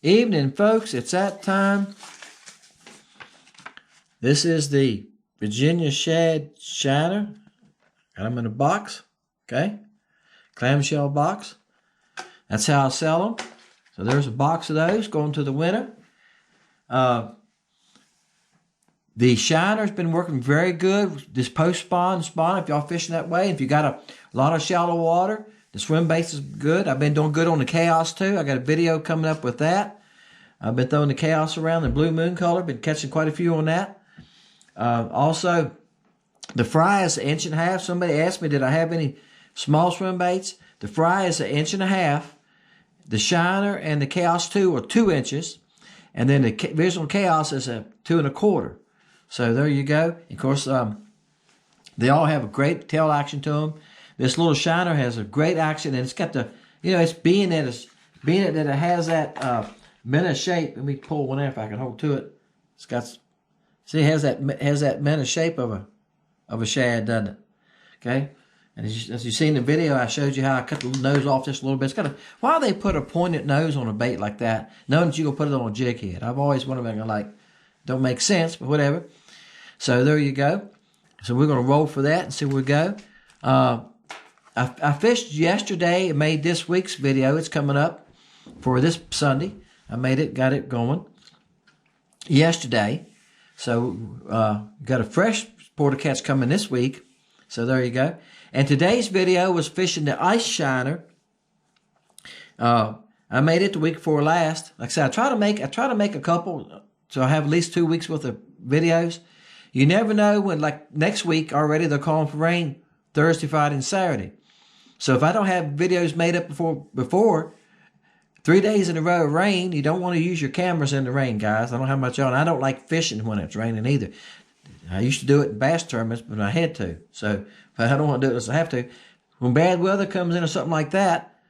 Evening, folks. It's that time. This is the Virginia Shad Shiner. Got them in a box. Okay. Clamshell box. That's how I sell them. So there's a box of those going to the winner. The shiner's been working very good. This post-spawn, if y'all fishing that way. If you got a lot of shallow water, the swim base is good. I've been doing good on the Chaos too. I got a video coming up with that. I've been throwing the Chaos around, the blue moon color. Been catching quite a few on that. Also, the fry is 1.5 inches. Somebody asked me, did I have any small swim baits? The fry is 1.5 inches. The shiner and the Chaos 2 are 2 inches. And then the Visual Chaos is a 2.25. So there you go. Of course, they all have a great tail action to them. This little shiner has a great action, and it's got the, it's being that it has that Mena shape. Let me pull one out if I can hold to it. It's got, see, it has that Mena shape of a shad, doesn't it? Okay. And as you see in the video, I showed you how I cut the nose off just a little bit. It's got a, why they put a pointed nose on a bait like that, knowing that you go put it on a jig head? I've always wondered, don't make sense, but whatever. So there you go. So we're going to roll for that and see where we go. I fished yesterday and made this week's video. It's coming up for this Sunday. I made it, got it going yesterday. So got a fresh Porter catch coming this week. So there you go. And today's video was fishing the ice shiner. I made it the week before last. Like I said, I try to make a couple, so I have at least 2 weeks worth of videos. You never know when, like next week already, they're calling for rain Thursday, Friday, and Saturday. So if I don't have videos made up before 3 days in a row of rain, you don't want to use your cameras in the rain, guys. I don't have much on. I don't like fishing when it's raining either. I used to do it in bass tournaments, but I had to. So if I don't want to do it unless I have to. When bad weather comes in or something like that,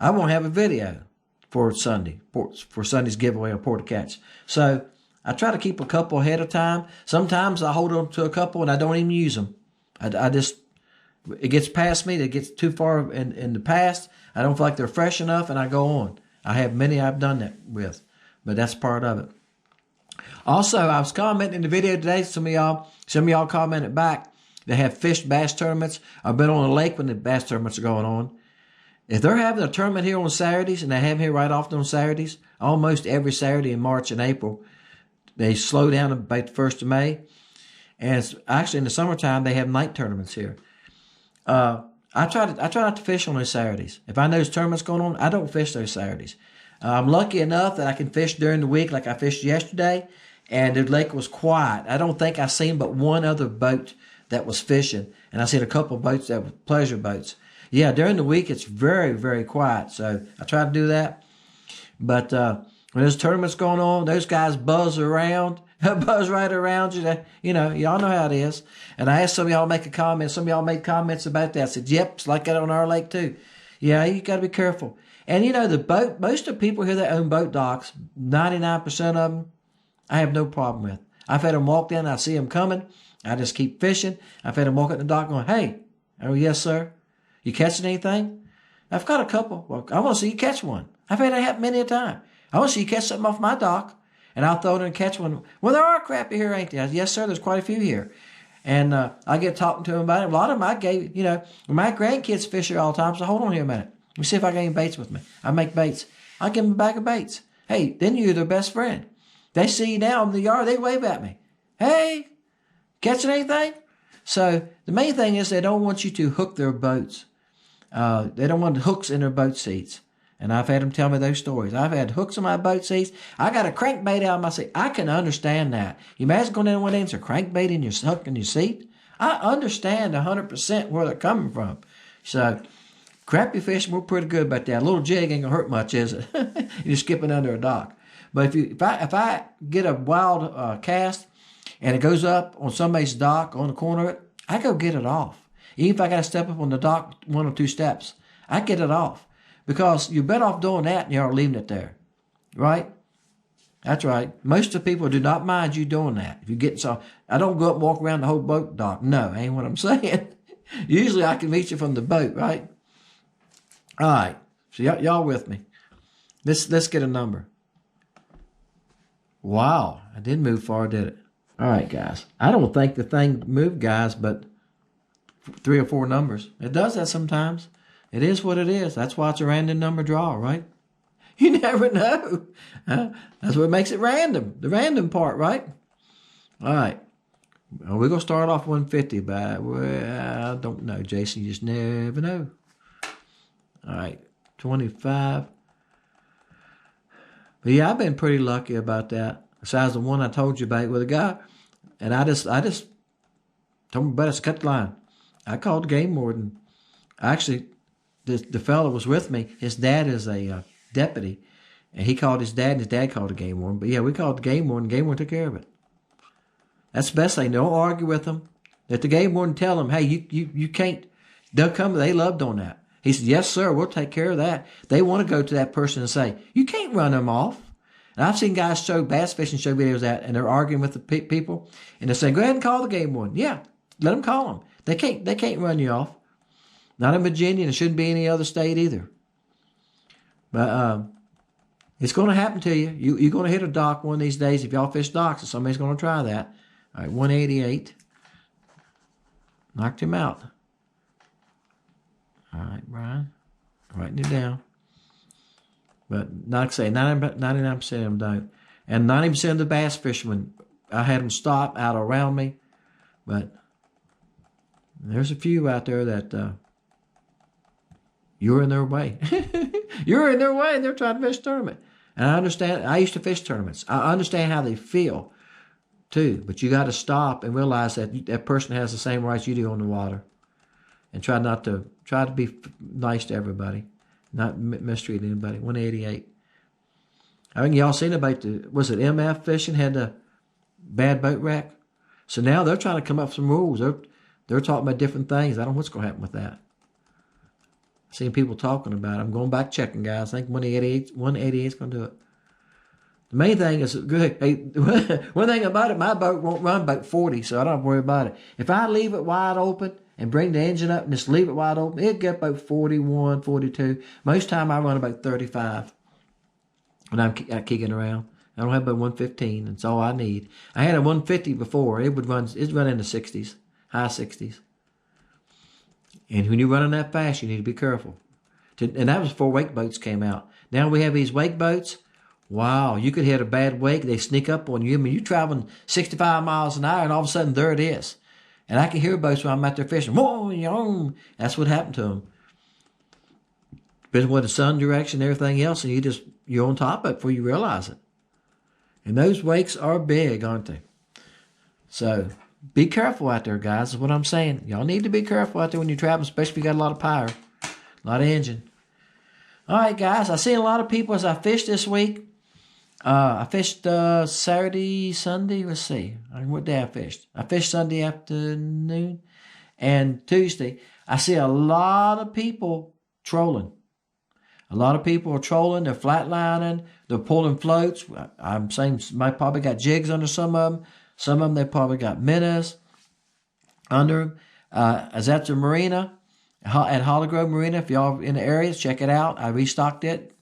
I won't have a video for Sunday, for Sunday's giveaway of Porter Catch. So I try to keep a couple ahead of time. Sometimes I hold on to a couple and I don't even use them. I just, it gets past me. It gets too far in the past. I don't feel like they're fresh enough and I go on. I have many I've done that with, but that's part of it. Also, I was commenting in the video today. Some of y'all commented back. They have fished bass tournaments. I've been on a lake when the bass tournaments are going on. If they're having a tournament here on Saturdays, and they have them here right often on Saturdays, almost every Saturday in March and April, they slow down about the 1st of May. And it's actually in the summertime, they have night tournaments here. I try not to fish on those Saturdays. If I know there's tournaments going on, I don't fish those Saturdays. I'm lucky enough that I can fish during the week like I fished yesterday, and the lake was quiet. I don't think I seen but one other boat that was fishing, and I seen a couple of boats that were pleasure boats. Yeah, during the week, it's very, very quiet, so I try to do that. But when there's tournaments going on, those guys buzz around, buzz right around you. Y'all know how it is. And I asked some of y'all to make a comment. Some of y'all made comments about that. I said, yep, it's like that on our lake too. Yeah, you got to be careful. And the boat, most of the people here that own boat docks, 99% of them, I have no problem with. I've had them walk in, I see them coming. I just keep fishing. I've had them walk at the dock going, hey, oh, yes, sir. You catching anything? I've got a couple. Well, I want to see you catch one. I've had that happen many a time. I want to see you catch something off my dock, and I'll throw it in and catch one. Well, there are crappie here, ain't there? Yes, sir, there's quite a few here. And I get talking to them about it. A lot of them I gave, my grandkids fish here all the time, so hold on here a minute. Let me see if I got any baits with me. I make baits. I give them a bag of baits. Hey, then you're their best friend. They see you now in the yard, they wave at me. Hey, catching anything? So the main thing is they don't want you to hook their boats. They don't want hooks in their boat seats. And I've had them tell me those stories. I've had hooks in my boat seats. I got a crankbait out of my seat. I can understand that. You imagine going in one day and there's a crankbait in your hook in your seat? I understand 100% where they're coming from. So crappie fishing, we're pretty good about that. A little jig ain't gonna hurt much, is it? You're skipping under a dock. But if I get a wild cast and it goes up on somebody's dock on the corner of it, I go get it off. Even if I got to step up on the dock 1 or 2 steps, I get it off. Because you're better off doing that than you are leaving it there. Right? That's right. Most of the people do not mind you doing that. If you get so, I don't go up and walk around the whole boat dock. No, ain't what I'm saying. Usually I can reach you from the boat, right? All right. So y'all with me. Let's get a number. Wow. I didn't move far, did it? All right, guys. I don't think the thing moved, guys, but 3 or 4 numbers. It does that sometimes. It is what it is. That's why it's a random number draw, right? You never know. That's what makes it random. The random part, right? All right. Well, we're going to start off 150, but well, I don't know, Jason. You just never know. All right. 25. But yeah, I've been pretty lucky about that. Besides the one I told you about with a guy. And I just told him better to cut the line. I called the game warden. Actually, the fellow was with me. His dad is a deputy. And he called his dad, and his dad called the game warden. But yeah, we called the game warden. The game warden took care of it. That's the best thing. Don't argue with them. Let the game warden tell them, hey, you can't. They'll come. They loved on that. He said, yes, sir, we'll take care of that. They want to go to that person and say, you can't run them off. And I've seen guys show bass fishing show videos that, and they're arguing with the people, and they're saying, go ahead and call the game warden. Yeah, let them call them. They can't run you off. Not in Virginia, and it shouldn't be any other state either. But it's going to happen to you. You're going to hit a dock one of these days. If y'all fish docks, and somebody's going to try that. All right, 188. Knocked him out. All right, Brian. Writing it down. But like I say, 99% of them don't. And 90% of the bass fishermen, I had them stop out around me. But there's a few out there that you're in their way. You're in their way, and they're trying to fish a tournament. And I understand. I used to fish tournaments. I understand how they feel, too. But you got to stop and realize that that person has the same rights you do on the water. And try to be nice to everybody. Not mistreat anybody. 188. I think y'all seen about was it MF fishing had the bad boat wreck? So now they're trying to come up with some rules. They're talking about different things. I don't know what's going to happen with that. I've seen people talking about it. I'm going back checking, guys. I think 188 is going to do it. The main thing is good. Hey, one thing about it, my boat won't run about 40, so I don't have to worry about it. If I leave it wide open and bring the engine up and just leave it wide open, it'll get about 41, 42. Most time I run about 35 when I'm kicking around. I don't have about 115. That's all I need. I had a 150 before. It's run in the 60s, high 60s. And when you're running that fast, you need to be careful. And that was before wake boats came out. Now we have these wake boats. Wow, you could hit a bad wake. They sneak up on you. I mean, you're traveling 65 miles an hour, and all of a sudden, there it is. And I can hear boats when I'm out there fishing. Whoa, that's what happened to them. Depends on the sun direction and everything else, and you're on top of it before you realize it. And those wakes are big, aren't they? So be careful out there, guys, is what I'm saying. Y'all need to be careful out there when you're traveling, especially if you got a lot of power, a lot of engine. All right, guys, I've seen a lot of people as I fished this week. I fished Saturday, Sunday. Let's see. What day I fished? I fished Sunday afternoon and Tuesday. I see a lot of people trolling. A lot of people are trolling. They're flatlining. They're pulling floats. I'm saying they probably got jigs under some of them. Some of them, they probably got minnows under them. As at the marina, at Holly Grove Marina, if y'all in the areas, check it out. I restocked it.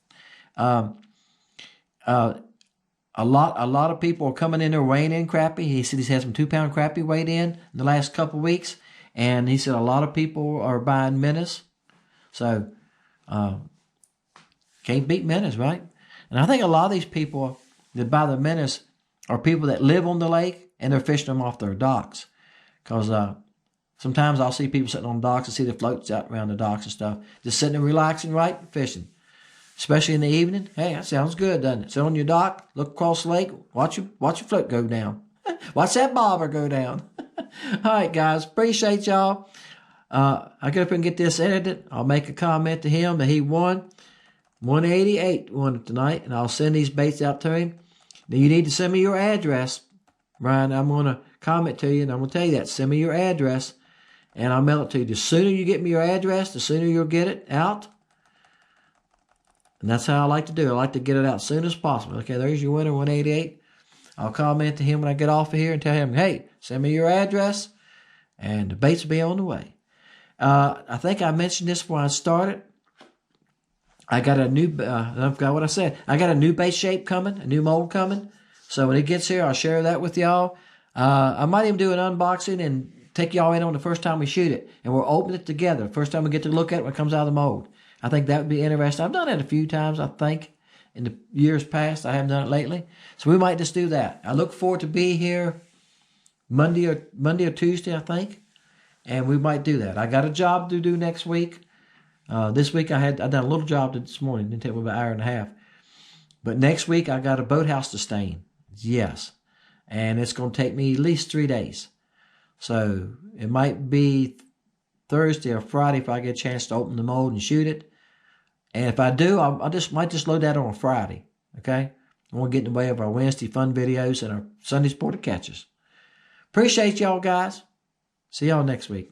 A lot of people are coming in there weighing in crappie. He said he's had some 2-pound crappie weighed in the last couple of weeks. And he said a lot of people are buying minnows. So, can't beat minnows, right? And I think a lot of these people that buy the minnows are people that live on the lake and they're fishing them off their docks. Because sometimes I'll see people sitting on docks and see the floats out around the docks and stuff. Just sitting there relaxing, right? Fishing. Especially in the evening. Hey, that sounds good, doesn't it? Sit on your dock, look across the lake, watch your float go down. Watch that bobber go down. All right, guys. Appreciate y'all. I get up and get this edited. I'll make a comment to him that he won. 188 won tonight, and I'll send these baits out to him. Now, you need to send me your address, Brian. I'm going to comment to you, and I'm going to tell you that. Send me your address, and I'll mail it to you. The sooner you get me your address, the sooner you'll get it out. And that's how I like to do it. I like to get it out as soon as possible. Okay, there's your winner, 188. I'll comment to him when I get off of here and tell him, hey, send me your address, and the baits will be on the way. I think I mentioned this before I started. I got a new, I forgot what I said. I got a new bait shape coming, a new mold coming. So when it gets here, I'll share that with y'all. I might even do an unboxing and take y'all in on the first time we shoot it. And we'll open it together. First time we get to look at it when it comes out of the mold. I think that would be interesting. I've done it a few times, I think, in the years past. I haven't done it lately. So we might just do that. I look forward to be here Monday or Tuesday, I think. And we might do that. I got a job to do next week. This week I done a little job this morning. It didn't take me about an hour and a half. But next week I got a boathouse to stain. Yes. And it's going to take me at least 3 days. So it might be Thursday or Friday if I get a chance to open the mold and shoot it. And if I do, I might just load that on a Friday. Okay? I won't get in the way of our Wednesday fun videos and our Sunday sport catches. Appreciate y'all guys. See y'all next week.